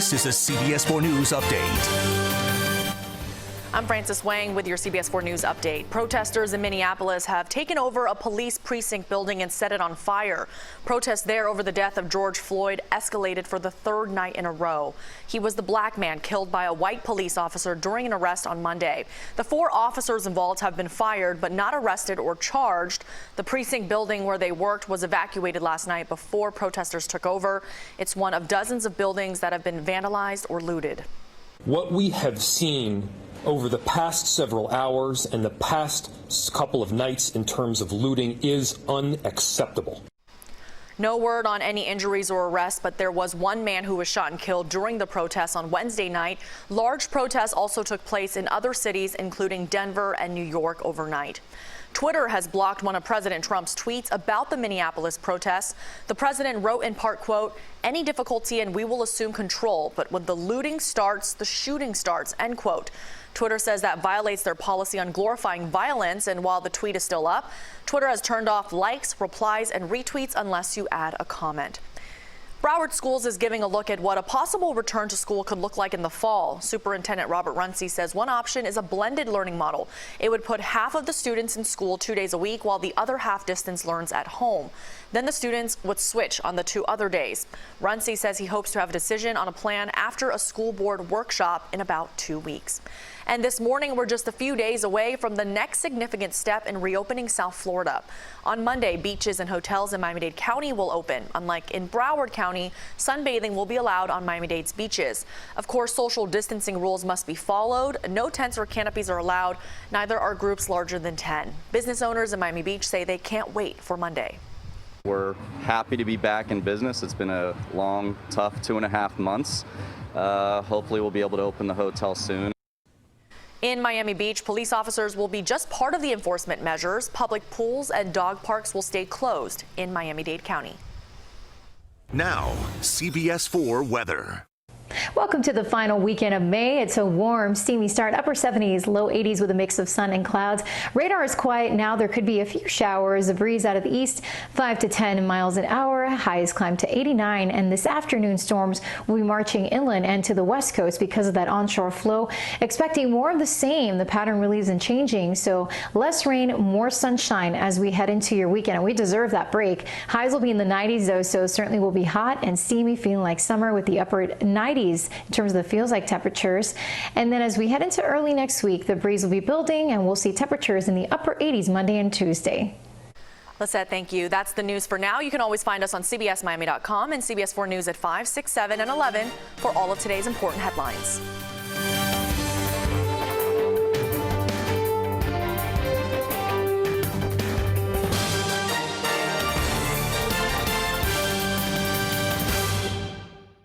This is a CBS 4 News update. I'm Francis Wang with your CBS 4 News update. Protesters in Minneapolis have taken over a police precinct building and set it on fire. Protests there over the death of George Floyd escalated for the third night in a row. He was the black man killed by a white police officer during an arrest on Monday. The 4 officers involved have been fired but not arrested or charged. The precinct building where they worked was evacuated last night before protesters took over. It's one of dozens of buildings that have been vandalized or looted. What we have seen over the past several hours and the past couple of nights in terms of looting is unacceptable. No word on any injuries or arrests, but there was one man who was shot and killed during the protests on Wednesday night. Large protests also took place in other cities, including Denver and New York overnight. Twitter has blocked one of President Trump's tweets about the Minneapolis protests. The president wrote in part, quote, "Any difficulty and we will assume control, but when the looting starts, the shooting starts," end quote. Twitter says that violates their policy on glorifying violence, and while the tweet is still up, Twitter has turned off likes, replies, and retweets unless you add a comment. Broward Schools is giving a look at what a possible return to school could look like in the fall. Superintendent Robert Runcie says one option is a blended learning model. It would put half of the students in school 2 days a week while the other half distance learns at home. Then the students would switch on the 2 other days. Runcie says he hopes to have a decision on a plan after a school board workshop in about 2 weeks. And this morning, we're just a few days away from the next significant step in reopening South Florida. On Monday, beaches and hotels in Miami-Dade County will open. Unlike in Broward County, sunbathing will be allowed on Miami-Dade's beaches. Of course, social distancing rules must be followed. No tents or canopies are allowed. Neither are groups larger than 10. Business owners in Miami Beach say they can't wait for Monday. We're happy to be back in business. It's been a long, tough 2.5 months. Hopefully we'll be able to open the hotel soon. In Miami Beach, police officers will be just part of the enforcement measures. Public pools and dog parks will stay closed in Miami-Dade County. Now, CBS 4 weather. Welcome to the final weekend of May. It's a warm, steamy start, upper 70s, low 80s with a mix of sun and clouds. Radar is quiet now. There could be a few showers. A breeze out of the east, 5 to 10 miles an hour. Highs climb to 89. And this afternoon, storms will be marching inland and to the west coast because of that onshore flow. Expecting more of the same. The pattern really isn't changing. So less rain, more sunshine as we head into your weekend. And we deserve that break. Highs will be in the 90s, though, so certainly will be hot and steamy, feeling like summer with the upper 90s. In terms of the feels like temperatures. And then as we head into early next week, the breeze will be building and we'll see temperatures in the upper 80s Monday and Tuesday. Lisette, thank you. That's the news for now. You can always find us on CBSMiami.com and CBS 4 News at 5, 6, 7, and 11 for all of today's important headlines.